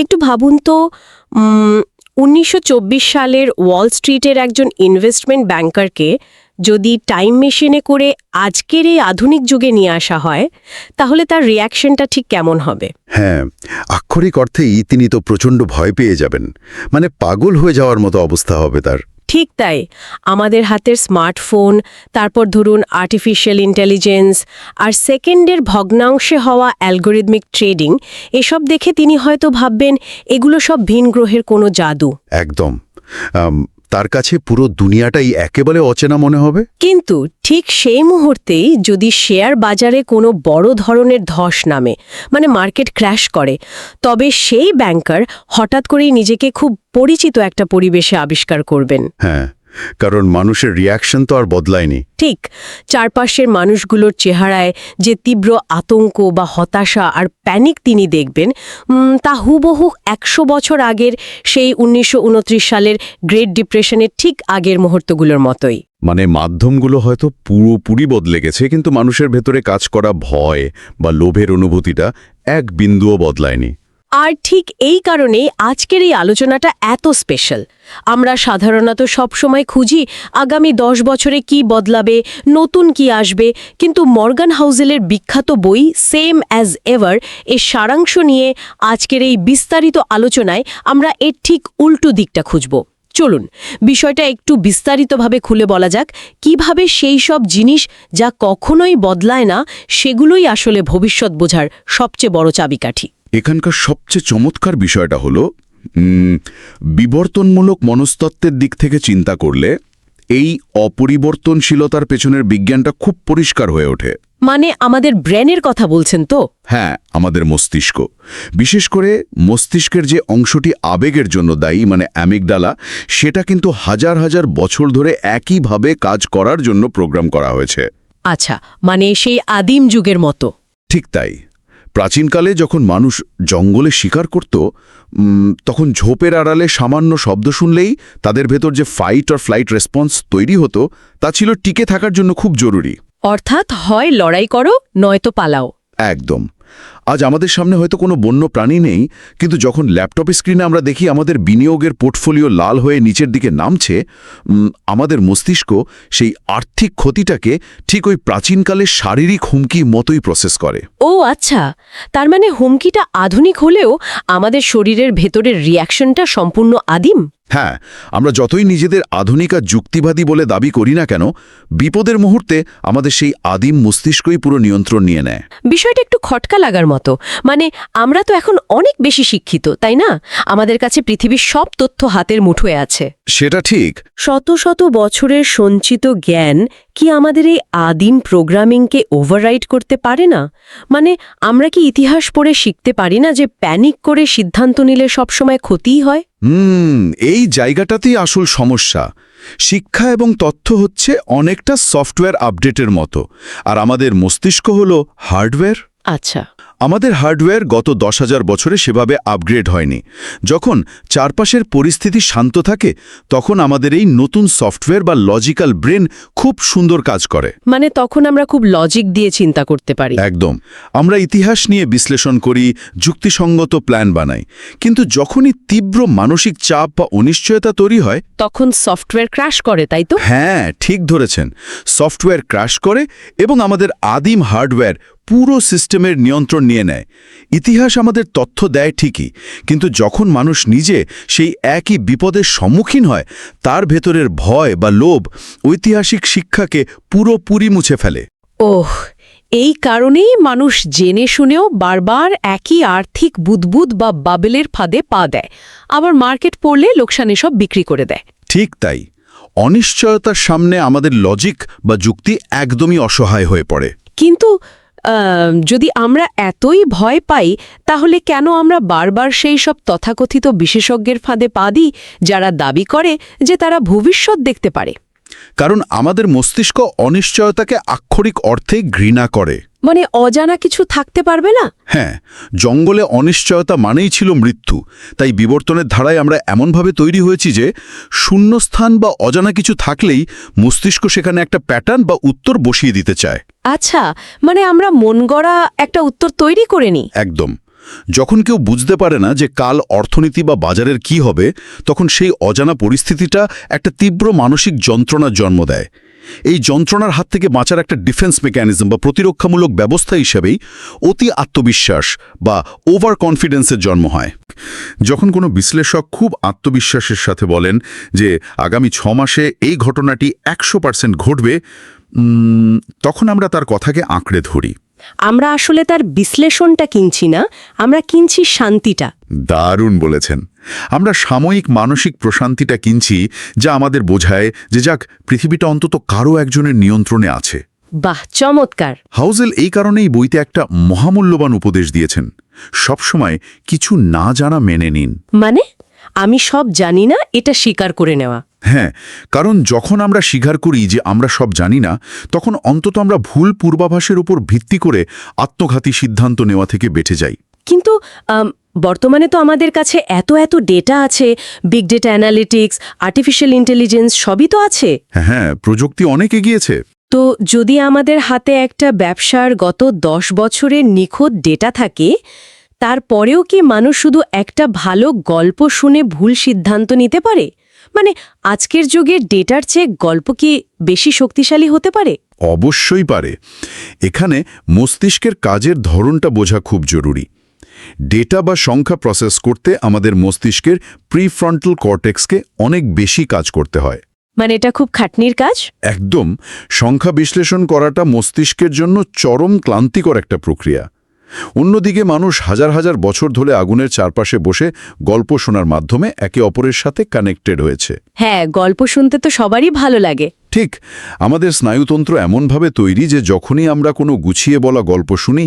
একটু ভাবুন তো ১৯২৪ সালের ওয়াল স্ট্রিটের একজন ইনভেস্টমেন্ট ব্যাংকারকে যদি টাইম মেশিনে করে আজকের এই আধুনিক যুগে নিয়ে আসা হয় তাহলে তার রিয়াকশনটা ঠিক কেমন হবে? হ্যাঁ, আক্ষরিক অর্থেই তিনি তো প্রচণ্ড ভয় পেয়ে যাবেন। মানে পাগল হয়ে যাওয়ার মতো অবস্থা হবে তার। ঠিক তাই। আমাদের হাতের স্মার্টফোন, তারপর ধরুন আর্টিফিশিয়াল ইন্টেলিজেন্স আর সেকেন্ডের ভগ্নাংশে হওয়া অ্যালগোরিদমিক ট্রেডিং, এসব দেখে তিনি হয়তো ভাববেন এগুলো সব ভিন গ্রহের কোনো জাদু। একদম। তার কাছে পুরো দুনিয়াটাই একেবারে অচেনা মনে হবে। কিন্তু ঠিক সেই মুহূর্তেই যদি শেয়ার বাজারে কোনো বড় ধরনের ধস নামে, মানে মার্কেট ক্র্যাশ করে, তবে সেই ব্যাংকার হঠাৎ করেই নিজেকে খুব পরিচিত একটা পরিবেশে আবিষ্কার করবেন। হ্যাঁ, কারণ মানুষের রিয়াকশন তো আর বদলায়নি। ঠিক, চারপাশের মানুষগুলোর চেহারায় যে তীব্র আতঙ্ক বা হতাশা আর প্যানিক তিনি দেখবেন, তা হুবহু ১০০ বছর আগের সেই ১৯২৯ সালের গ্রেট ডিপ্রেশনের ঠিক আগের মুহূর্তগুলোর মতোই। মানে মাধ্যমগুলো হয়তো পুরোপুরি বদলে গেছে, কিন্তু মানুষের ভেতরে কাজ করা ভয় বা লোভের অনুভূতিটা এক বিন্দুও বদলায়নি। আর ঠিক এই কারণেই আজকের এই আলোচনাটা এত স্পেশাল। আমরা সাধারণত সবসময় খুঁজি আগামী ১০ বছরে কি বদলাবে, নতুন কি আসবে, কিন্তু মর্গান হাউজেলের বিখ্যাত বই সেম অ্যাজ এভার এর সারাংশ নিয়ে আজকের এই বিস্তারিত আলোচনায় আমরা এর ঠিক উল্টো দিকটা খুঁজব। চলুন বিষয়টা একটু বিস্তারিতভাবে খুলে বলা যাক, কিভাবে সেই সব জিনিস যা কখনোই বদলায় না সেগুলোই আসলে ভবিষ্যৎ বোঝার সবচেয়ে বড় চাবিকাঠি। এখানকার সবচেয়ে চমৎকার বিষয়টা হলো বিবর্তনমূলক মনস্তত্ত্বের দিক থেকে চিন্তা করলে এই অপরিবর্তনশীলতার পেছনের বিজ্ঞানটা খুব পরিষ্কার হয়ে ওঠে। মানে আমাদের ব্রেনের কথা বলছেন তো? হ্যাঁ, আমাদের মস্তিষ্ক, বিশেষ করে মস্তিষ্কের যে অংশটি আবেগের জন্য দায়ী, মানে অ্যামিগডালা, সেটা কিন্তু হাজার হাজার বছর ধরে একইভাবে কাজ করার জন্য প্রোগ্রাম করা হয়েছে। আচ্ছা, মানে সেই আদিম যুগের মতো। ঠিক তাই। প্রাচীনকালে যখন মানুষ জঙ্গলে শিকার করত, তখন ঝোপের আড়ালে সামান্য শব্দ শুনলেই তাদের ভেতর যে ফাইট অর ফ্লাইট রেসপন্স তৈরি হতো, তা ছিল টিকে থাকার জন্য খুব জরুরি। অর্থাৎ হয় লড়াই করো নয়তো পালাও। একদম। আজ আমাদের সামনে হয়তো কোনো বন্য প্রাণী নেই, কিন্তু যখন ল্যাপটপের স্ক্রিনে আমরা দেখি আমাদের বিনিয়োগের পোর্টফোলিও লাল হয়ে নিচের দিকে নামছে, আমাদের মস্তিষ্ক সেই আর্থিক ক্ষতিটাকে ঠিক ওই প্রাচীনকালের শারীরিক হুমকি মতোই প্রসেস করে। ও আচ্ছা, তার মানে হুমকিটা আধুনিক হলেও আমাদের শরীরের ভেতরের রিয়াকশনটা সম্পূর্ণ আদিম। হ্যাঁ, আমরা যতই নিজেদের আধুনিক আর যুক্তিবাদী বলে দাবি করি না কেন, বিপদের মুহূর্তে আমাদের সেই আদিম মস্তিষ্কই পুরো নিয়ন্ত্রণ নিয়ে নেয়। বিষয়টা একটু খটকা লাগার মতো। মানে আমরা তো এখন অনেক বেশি শিক্ষিত, তাই না? আমাদের কাছে পৃথিবীর সব তথ্য হাতের মুঠোয় আছে। সেটা ঠিক। শত শত বছরের সঞ্চিত জ্ঞান কি আমাদের এই আদিম প্রোগ্রামিংকে ওভাররাইড করতে পারে না? মানে আমরা কি ইতিহাস পড়ে শিখতে পারি না যে প্যানিক করে সিদ্ধান্ত নিলে সবসময় ক্ষতিই হয়? এই জায়গাটাতেই আসল সমস্যা। শিক্ষা এবং তথ্য হচ্ছে অনেকটা সফটওয়্যার আপডেটের মতো, আর আমাদের মস্তিষ্ক হলো হার্ডওয়্যার। আচ্ছা। আমাদের হার্ডওয়্যার গত ১০,০০০ বছরে সেভাবে আপগ্রেড হয়নি। যখন চারপাশের পরিস্থিতি শান্ত থাকে, তখন আমাদের এই নতুন সফটওয়্যার বা লজিক্যাল ব্রেন খুব সুন্দর কাজ করে। মানে তখন আমরা খুব লজিক দিয়ে চিন্তা করতে পারি। একদম। আমরা ইতিহাস নিয়ে বিশ্লেষণ করি, যুক্তিসঙ্গত প্ল্যান বানাই। কিন্তু যখনই তীব্র মানসিক চাপ বা অনিশ্চয়তা তৈরি হয়, তখন সফটওয়্যার ক্র্যাশ করে, তাই তো? হ্যাঁ, ঠিক ধরেছেন। সফটওয়্যার ক্র্যাশ করে এবং আমাদের আদিম হার্ডওয়্যার পুরো সিস্টেমের নিয়ন্ত্রণ নিয়ে নেয়। ইতিহাস আমাদের তথ্য দেয় ঠিকই, কিন্তু যখন মানুষ নিজে সেই একই বিপদের সম্মুখীন হয়, তার ভেতরের ভয় বা লোভ ঐতিহাসিক শিক্ষাকে পুরোপুরি মুছে ফেলে। ওহ, এই কারণেই মানুষ জেনে শুনেও বারবার একই আর্থিক বুদবুদ বা বাবেলের ফাঁদে পা দেয়, আবার মার্কেট পড়লে লোকসানে সব বিক্রি করে দেয়। ঠিক তাই। অনিশ্চয়তার সামনে আমাদের লজিক বা যুক্তি একদমই অসহায় হয়ে পড়ে। কিন্তু যদি আমরা এতই ভয় পাই, তাহলে কেন আমরা বারবার সেই সব তথাকথিত বিশেষজ্ঞের ফাঁদে পা দিই যারা দাবি করে যে তারা ভবিষ্যৎ দেখতে পারে? কারণ আমাদের মস্তিষ্ক অনিশ্চয়তাকে আক্ষরিক অর্থেই ঘৃণা করে। মানে অজানা কিছু থাকতে পারবে না? হ্যাঁ, জঙ্গলে অনিশ্চয়তা মানেই ছিল মৃত্যু। তাই বিবর্তনের ধারায় আমরা এমনভাবে তৈরি হয়েছি যে শূন্যস্থান বা অজানা কিছু থাকলেই মস্তিষ্ক সেখানে একটা প্যাটার্ন বা উত্তর বসিয়ে দিতে চায়। আচ্ছা, মানে আমরা মন গড়া একটা উত্তর তৈরি করে নিই। একদম। যখন কেউ বুঝতে পারে না যে কাল অর্থনীতি বা বাজারের কি হবে, তখন সেই অজানা পরিস্থিতিটা একটা তীব্র মানসিক যন্ত্রণার জন্ম দেয়। এই যন্ত্রণার হাত থেকে বাঁচার একটা ডিফেন্স মেকানিজম বা প্রতিরক্ষামূলক ব্যবস্থা হিসেবেই অতি আত্মবিশ্বাস বা ওভার কনফিডেন্সের জন্ম হয়। যখন কোনো বিশ্লেষক খুব আত্মবিশ্বাসের সাথে বলেন যে আগামী 6 মাসে এই ঘটনাটি 100% ঘটবে, তখন আমরা তার কথাকে আঁকড়ে ধরি। আমরা আসলে তার বিশ্লেষণটা কিনছি না, আমরা কিনছি শান্তিটা। দারুণ বলেছেন। আমরা সাময়িক মানসিক প্রশান্তিটা কিনছি, যা আমাদের বোঝায় যে যাক, পৃথিবীটা অন্তত কারো একজনের নিয়ন্ত্রণে আছে। বাহ, চমৎকার। হাউজেল এই কারণেই বইতে একটা মহামূল্যবান উপদেশ দিয়েছেন, সবসময় কিছু না জানা মেনে নিন। মানে আমি সব জানি না এটা স্বীকার করে নেওয়া। হ্যাঁ, কারণ যখন আমরা স্বীকার করি যে আমরা সব জানি না, তখন অন্তত আমরা ভুল পূর্বাভাসের উপর ভিত্তি করে আত্মঘাতী সিদ্ধান্ত নেওয়া থেকে বেঁচে যাই। কিন্তু বর্তমানে তো আমাদের কাছে এত ডেটা আছে, big data analytics, artificial intelligence সবই তো আছে। হ্যাঁ, প্রযুক্তি অনেক এগিয়েছে। তো যদি আমাদের হাতে একটা ব্যবসার গত 10 বছরের নিখুঁত ডেটা থাকে, তারপরেও কি মানুষ শুধু একটা ভালো গল্প শুনে ভুল সিদ্ধান্ত নিতে পারে? মানে আজকের যুগে ডেটার চেয়ে গল্প কি বেশি শক্তিশালী হতে পারে? অবশ্যই পারে। এখানে মস্তিষ্কের কাজের ধরনটা বোঝা খুব জরুরি। ডেটা বা সংখ্যা প্রসেস করতে আমাদের মস্তিষ্কের প্রিফ্রন্টাল কর্টেক্সকে অনেক বেশি কাজ করতে হয়। মানে এটা খুব খাটনির কাজ? একদম। সংখ্যা বিশ্লেষণ করাটা মস্তিষ্কের জন্য চরম ক্লান্তিকর একটা প্রক্রিয়া। অন্যদিকে মানুষ হাজার হাজার বছর ধরে আগুনের চারপাশে বসে গল্প শোনার মাধ্যমে একে অপরের সাথে কানেক্টেড হয়েছে। হ্যাঁ, গল্প শুনতে তো সবারই ভালো লাগে। ঠিক, আমাদের স্নায়ুতন্ত্র এমনভাবে তৈরি যে যখনই আমরা কোনো গুছিয়ে বলা গল্প শুনি,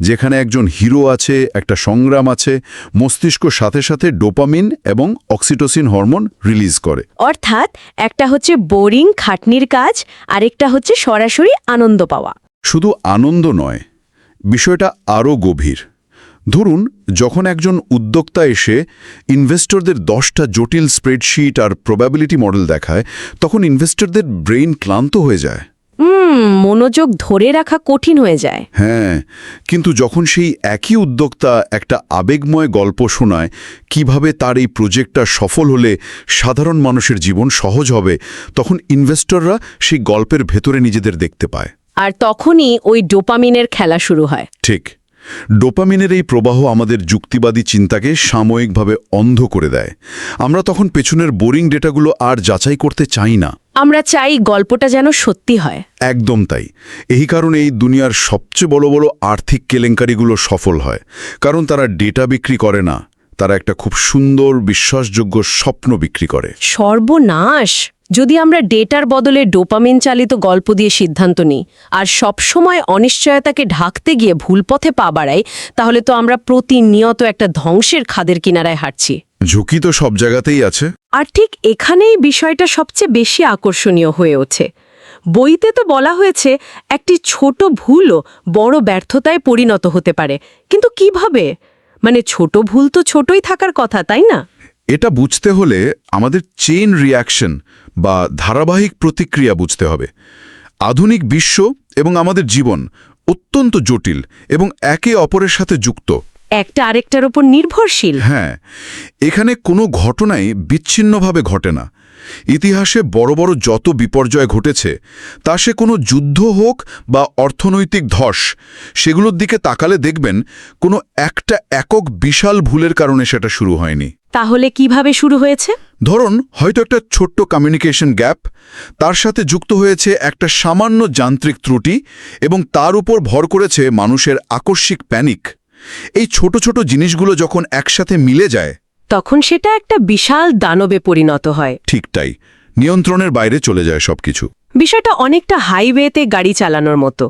যেখানে একজন হিরো আছে, একটা সংগ্রাম আছে, মস্তিষ্ক সাথে সাথে ডোপামিন এবং অক্সিটোসিন হরমোন রিলিজ করে। অর্থাৎ একটা হচ্ছে বোরিং খাটনির কাজ, আরেকটা হচ্ছে সরাসরি আনন্দ পাওয়া। শুধু আনন্দ নয়, বিষয়টা আরও গভীর। ধরুন, যখন একজন উদ্যোক্তা এসে ইনভেস্টরদের 10টা জটিল স্প্রেডশিট আর প্রবাবিলিটি মডেল দেখায়, তখন ইনভেস্টরদের ব্রেইন ক্লান্ত হয়ে যায়। মনোযোগ ধরে রাখা কঠিন হয়ে যায়। হ্যাঁ, কিন্তু যখন সেই একই উদ্যোক্তা একটা আবেগময় গল্প শোনায়, কিভাবে তার এই প্রজেক্টটা সফল হলে সাধারণ মানুষের জীবন সহজ হবে, তখন ইনভেস্টররা সেই গল্পের ভেতরে নিজেদের দেখতে পায়। আর তখনই ওই ডোপামিনের খেলা শুরু হয়। ঠিক, ডোপামিনের এই প্রবাহ আমাদের যুক্তিবাদী চিন্তাকে সাময়িকভাবে অন্ধ করে দেয়। আমরা তখন পেছনের বোরিং ডেটাগুলো আর যাচাই করতে চাই না। আমরা চাই গল্পটা যেন সত্যি হয়। একদম তাই। এই কারণে এই দুনিয়ার সবচেয়ে বড় বড় আর্থিক কেলেঙ্কারিগুলো সফল হয়, কারণ তারা ডেটা বিক্রি করে না, তারা একটা খুব সুন্দর বিশ্বাসযোগ্য স্বপ্ন বিক্রি করে। সর্বনাশ! যদি আমরা ডেটার বদলে ডোপামিন চালিত গল্প দিয়ে সিদ্ধান্ত নিই আর সবসময় অনিশ্চয়তাকে ঢাকতে গিয়ে ভুল পথে পা বাড়াই, তাহলে তো আমরা প্রতিনিয়ত একটা ধ্বংসের খাদের কিনারায় হাঁটছি। ঝুঁকি তো সব জায়গাতেই আছে। আর ঠিক এখানেই বিষয়টা সবচেয়ে বেশি আকর্ষণীয় হয়ে ওঠে। বইতে তো বলা হয়েছে একটি ছোট ভুলও বড় ব্যর্থতায় পরিণত হতে পারে, কিন্তু কিভাবে? মানে ছোট ভুল তো ছোটই থাকার কথা, তাই না? এটা বুঝতে হলে আমাদের চেইন রিয়াকশন বা ধারাবাহিক প্রতিক্রিয়া বুঝতে হবে। আধুনিক বিশ্ব এবং আমাদের জীবন অত্যন্ত জটিল এবং একে অপরের সাথে যুক্ত। একটা আরেকটার উপর নির্ভরশীল। হ্যাঁ, এখানে কোনো ঘটনাই বিচ্ছিন্নভাবে ঘটে না। ইতিহাসে বড় বড় যত বিপর্যয় ঘটেছে, তা সে কোনো যুদ্ধ হোক বা অর্থনৈতিক ধস, সেগুলোর দিকে তাকালে দেখবেন কোনো একটা একক বিশাল ভুলের কারণে সেটা শুরু হয়নি। তাহলে কিভাবে শুরু হয়েছে? ধরুন, হয়তো একটা ছোট্ট কমিউনিকেশন গ্যাপ, তার সাথে যুক্ত হয়েছে একটা সামান্য যান্ত্রিক ত্রুটি, এবং তার উপর ভর করেছে মানুষের আকস্মিক প্যানিক। এই ছোট ছোট জিনিসগুলো যখন একসাথে মিলে যায়, তখন সেটা একটা বিশাল দানবে পরিণত হয়। ঠিকটাই, নিয়ন্ত্রণের বাইরে চলে যায় সবকিছু। বিষয়টা অনেকটা হাইওয়েতে গাড়ি চালানোর মতো।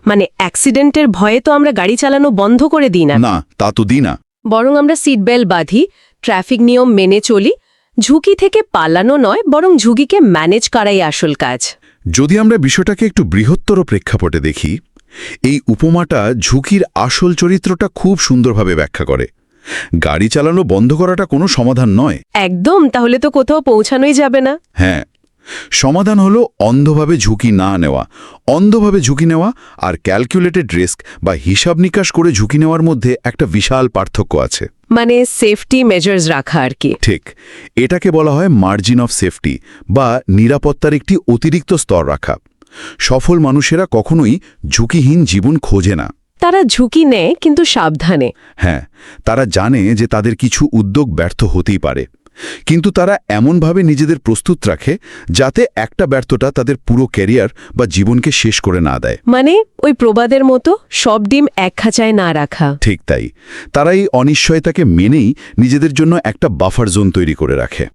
মানে অ্যাক্সিডেন্টের ভয়ে তো আমরা গাড়ি চালানো বন্ধ করে দিই না। না, তা তো দিই না। বরং আমরা সিট বেল্ট বাঁধি, ট্রাফিক নিয়ম মেনে চলি। ঝুঁকি থেকে পালানো নয়, বরং ঝুঁকিকে ম্যানেজ করাই আসল কাজ। যদি আমরা বিষয়টাকে একটু বৃহত্তর প্রেক্ষাপটে দেখি, এই উপমাটা ঝুঁকির আসল চরিত্রটা খুব সুন্দরভাবে ব্যাখ্যা করে। গাড়ি চালানো বন্ধ করাটা কোনো সমাধান নয়। একদম, তাহলে তো কোথাও পৌঁছানোই যাবে না। হ্যাঁ, সমাধান হলো অন্ধভাবে ঝুঁকি না নেওয়া। অন্ধভাবে ঝুঁকি নেওয়া আর ক্যালকুলেটেড রিস্ক বা হিসাব নিকাশ করে ঝুঁকি নেওয়ার মধ্যে একটা বিশাল পার্থক্য আছে। মানে সেফটি মেজার্স রাখা আর কি। ঠিক, এটাকে বলা হয় মার্জিন অফ সেফটি বা নিরাপত্তার একটি অতিরিক্ত স্তর রাখা। সফল মানুষেরা কখনোই ঝুঁকিহীন জীবন খোঁজে না। তারা ঝুঁকি নেয় কিন্তু সাবধানে। হ্যাঁ, তারা জানে যে তাদের কিছু উদ্যোগ ব্যর্থ হতেই পারে, কিন্তু তারা এমনভাবে নিজেদের প্রস্তুত রাখে যাতে একটা ব্যর্থতা তাদের পুরো ক্যারিয়ার বা জীবনকে শেষ করে না দেয়। মানে ওই প্রবাদের মতো সব ডিম এক খাঁচায় না রাখা। ঠিক তাই, তারা এই অনিশ্চয়তাকে মেনেই নিজেদের জন্য একটা বাফার জোন তৈরি করে রাখে।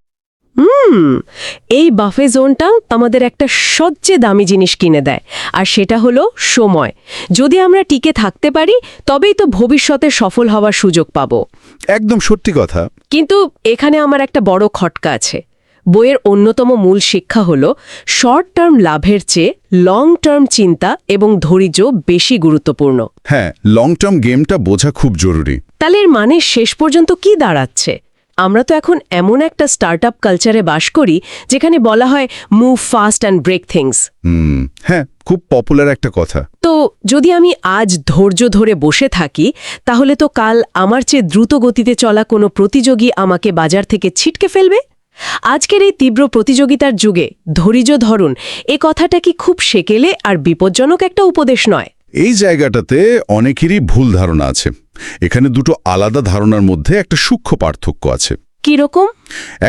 এই বাফে জোনটা আমাদের একটা সবচেয়ে দামি জিনিস কিনে দেয়, আর সেটা হলো সময়। যদি আমরা টিকে থাকতে পারি তবেই তো ভবিষ্যতে সফল হওয়ার সুযোগ পাব। একদম সত্যি কথা। কিন্তু এখানে আমার একটা বড় খটকা আছে। বইয়ের অন্যতম মূল শিক্ষা হলো শর্ট টার্ম লাভের চেয়ে লং টার্ম চিন্তা এবং ধৈর্য বেশি গুরুত্বপূর্ণ। হ্যাঁ, লং টার্ম গেমটা বোঝা খুব জরুরি। তাহলে এর মানে শেষ পর্যন্ত কি দাঁড়াচ্ছে? আমরা তো এখন এমন একটা স্টার্টআপ কালচারে বাস করি যেখানে বলা হয় move fast and break things. হ্যাঁ, খুব পপুলার একটা কথা। তো যদি আমি আজ ধৈর্য ধরে বসে থাকি, তাহলে তো কাল আমার চেয়ে দ্রুত গতিতে চলা কোনো প্রতিযোগী আমাকে বাজার থেকে ছিটকে ফেলবে। আজকের এই তীব্র প্রতিযোগিতার যুগে ধৈর্য ধরুন, এ কথাটা কি খুব সেকেলে আর বিপজ্জনক একটা উপদেশ নয়? এই জায়গাটাতে অনেকেরই ভুল ধারণা আছে। এখানে দুটো আলাদা ধারণার মধ্যে একটা সূক্ষ্ম পার্থক্য আছে। কিরকম?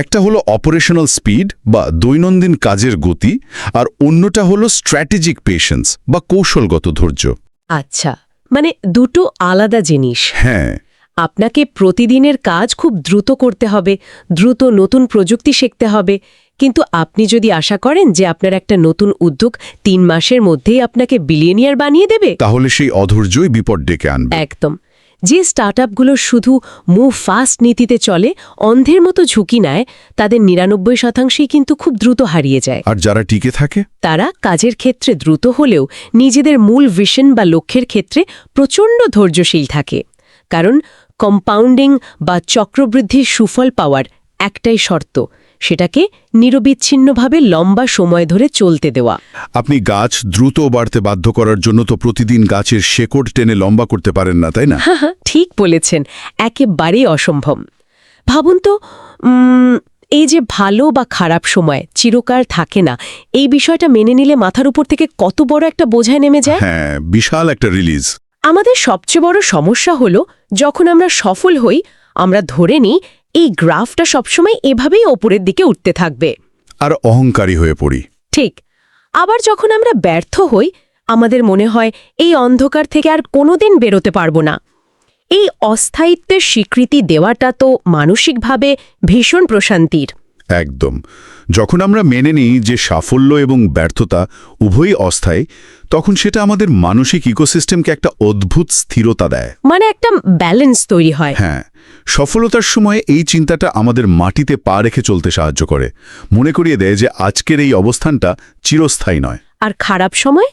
একটা হলো অপারেশনাল স্পিড বা দৈনন্দিন কাজের গতি, আর অন্যটা হলো স্ট্র্যাটেজিক পেশেন্স বা কৌশলগত ধৈর্য। আচ্ছা, মানে দুটো আলাদা জিনিস। হ্যাঁ, আপনাকে প্রতিদিনের কাজ খুব দ্রুত করতে হবে, দ্রুত নতুন প্রযুক্তি শিখতে হবে, কিন্তু আপনি যদি আশা করেন যে আপনার একটা নতুন উদ্যোগ 3 মাসের মধ্যেই আপনাকে বিলিয়নিয়ার বানিয়ে দেবে, তাহলে সেই অধৈর্যই বিপদ ডেকে আনবে। একদম। যে স্টার্টআপগুলো শুধু মুভ ফাস্ট নীতিতে চলে, অন্ধের মতো ঝুঁকি নেয়, তাদের 99%ই কিন্তু খুব দ্রুত হারিয়ে যায়। আর যারা টিকে থাকে, তারা কাজের ক্ষেত্রে দ্রুত হলেও নিজেদের মূল ভিশন বা লক্ষ্যের ক্ষেত্রে প্রচণ্ড ধৈর্যশীল থাকে। কারণ কম্পাউন্ডিং বা চক্রবৃদ্ধির সুফল পাওয়ার একটাই শর্ত, সেটাকে নিরবিচ্ছিন্নভাবে লম্বা সময় ধরে চলতে দেওয়া। আপনি গাছ দ্রুত বাড়তে বাধ্য করার জন্য তো প্রতিদিন গাছের শেকড় টেনে লম্বা করতে পারেন না, তাই না? ঠিক বলেছেন, একেবারেই অসম্ভব। ভাবুন তো, এই যে ভালো বা খারাপ সময় চিরকাল থাকে না, এই বিষয়টা মেনে নিলে মাথার উপর থেকে কত বড় একটা বোঝায় নেমে যায়। হ্যাঁ, বিশাল একটা রিলিজ। আমাদের সবচেয়ে বড় সমস্যা হলো যখন আমরা সফল হই, আমরা ধরে নিই এই গ্রাফটা সবসময় এভাবেই ওপরের দিকে উঠতে থাকবে, আর অহংকারী হয়ে পড়ি। ঠিক। আবার যখন আমরা ব্যর্থ হই, আমাদের মনে হয় এই অন্ধকার থেকে আর কোনোদিন বেরোতে পারবো না। এই অস্থায়িত্বের স্বীকৃতি দেওয়াটা তো মানসিকভাবে ভীষণ প্রশান্তির। একদম। যখন আমরা মেনে নিই যে সাফল্য এবং ব্যর্থতা উভয়ই অস্থায়ী, তখন সেটা আমাদের মানসিক ইকোসিস্টেমকে একটা অদ্ভুত স্থিরতা দেয়। মানে একটা ব্যালেন্স তৈরি হয়। হ্যাঁ, সফলতার সময় এই চিন্তাটা আমাদের মাটিতে পা রেখে চলতে সাহায্য করে, মনে করিয়ে দেয় যে আজকের এই অবস্থানটা চিরস্থায়ী নয়। আর খারাপ সময়?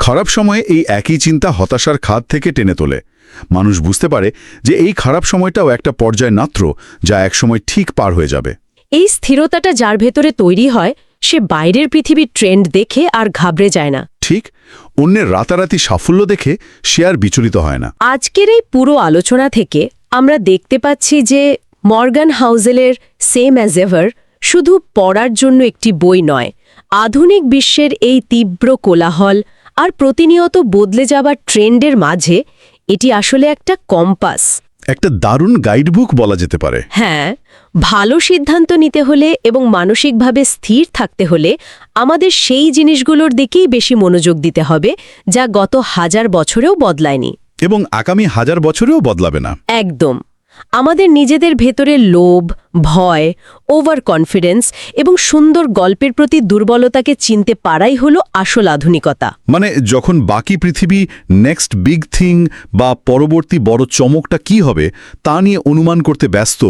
খারাপ সময়ে এই একই চিন্তা হতাশার খাদ থেকে টেনে তোলে। মানুষ বুঝতে পারে যে এই খারাপ সময়টাও একটা পর্যায় মাত্র, যা একসময় ঠিক পার হয়ে যাবে। এই স্থিরতাটা যার ভেতরে তৈরি হয়, সে বাইরের পৃথিবীর ট্রেন্ড দেখে আর ঘাবড়ে যায় না। ঠিক, অন্যের রাতারাতি সাফল্য দেখে সে আর বিচলিত হয় না। আজকের এই পুরো আলোচনা থেকে আমরা দেখতে পাচ্ছি যে মর্গান হাউজেলের সেম অ্যাজ এভার শুধু পড়ার জন্য একটি বই নয়, আধুনিক বিশ্বের এই তীব্র কোলাহল আর প্রতিনিয়ত বদলে যাবার ট্রেন্ডের মাঝে এটি আসলে একটা কম্পাস, একটা দারুণ গাইডবুক বলা যেতে পারে। হ্যাঁ, ভালো সিদ্ধান্ত নিতে হলে এবং মানসিকভাবে স্থির থাকতে হলে আমাদের সেই জিনিসগুলোর দিকেই বেশি মনোযোগ দিতে হবে যা গত 1000 বছরেও বদলায়নি এবং আগামী 1000 বছরেও বদলাবে না। একদম। আমাদের নিজেদের ভেতরে লোভ, ভয়, ওভার কনফিডেন্স এবং সুন্দর গল্পের প্রতি দুর্বলতাকে চিনতে পারাই হলো আসল আধুনিকতা। মানে যখন বাকি পৃথিবী নেক্সট বিগ থিং বা পরবর্তী বড় চমকটা কি হবে তা নিয়ে অনুমান করতে ব্যস্ত,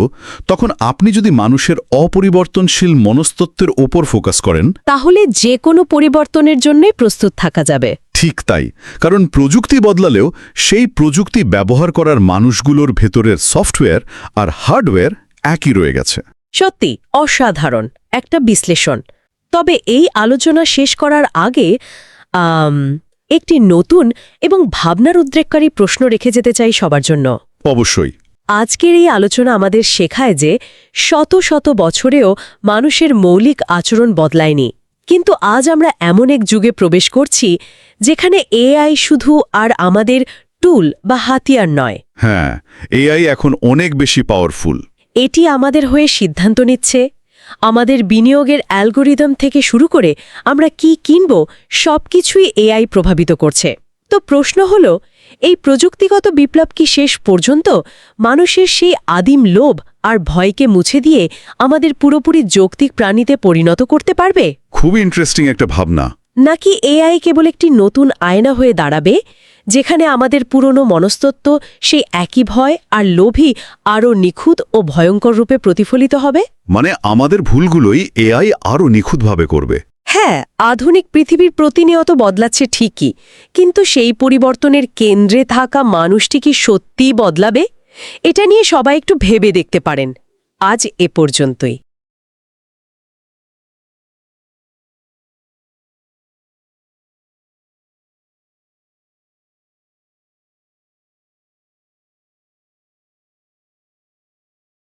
তখন আপনি যদি মানুষের অপরিবর্তনশীল মনস্তত্ত্বের ওপর ফোকাস করেন, তাহলে যে কোনো পরিবর্তনের জন্যই প্রস্তুত থাকা যাবে। ঠিক তাই, কারণ প্রযুক্তি বদলালেও সেই প্রযুক্তি ব্যবহার করার মানুষগুলোর ভেতরের সফটওয়্যার আর হার্ডওয়্যার একই রয়ে গেছে। সত্যি অসাধারণ একটা বিশ্লেষণ। তবে এই আলোচনা শেষ করার আগে একটি নতুন এবং ভাবনার উদ্রেককারী প্রশ্ন রেখে যেতে চাই সবার জন্য। অবশ্যই। আজকের এই আলোচনা আমাদের শেখায় যে শত শত বছরেও মানুষের মৌলিক আচরণ বদলায়নি, কিন্তু আজ আমরা এমন এক যুগে প্রবেশ করছি যেখানে এআই শুধু আর আমাদের টুল বা হাতিয়ার নয়। হ্যাঁ, এআই এখন অনেক বেশি পাওয়ারফুল। এটি আমাদের হয়ে সিদ্ধান্ত নিচ্ছে, আমাদের বিনিয়োগের অ্যালগোরিদম থেকে শুরু করে আমরা কি কিনব সবকিছুই এআই প্রভাবিত করছে। তো প্রশ্ন হল, এই প্রযুক্তিগত বিপ্লব কি শেষ পর্যন্ত মানুষের সেই আদিম লোভ আর ভয়কে মুছে দিয়ে আমাদের পুরোপুরি যৌক্তিক প্রাণীতে পরিণত করতে পারবে? খুবই ইন্টারেস্টিং একটা ভাবনা। নাকি এআই কেবল একটি নতুন আয়না হয়ে দাঁড়াবে, যেখানে আমাদের পুরনো মনস্তত্ত্ব সেই একই ভয় আর লোভই আরও নিখুঁত ও ভয়ঙ্কর রূপে প্রতিফলিত হবে? মানে আমাদের ভুলগুলোই এআই আরও নিখুঁতভাবে করবে। হ্যাঁ, আধুনিক পৃথিবীর প্রতিনিয়ত বদলাচ্ছে ঠিকই, কিন্তু সেই পরিবর্তনের কেন্দ্রে থাকা মানুষটি কি সত্যিই বদলাবে? এটা নিয়ে সবাই একটু ভেবে দেখতে পারেন। আজ এ পর্যন্তই।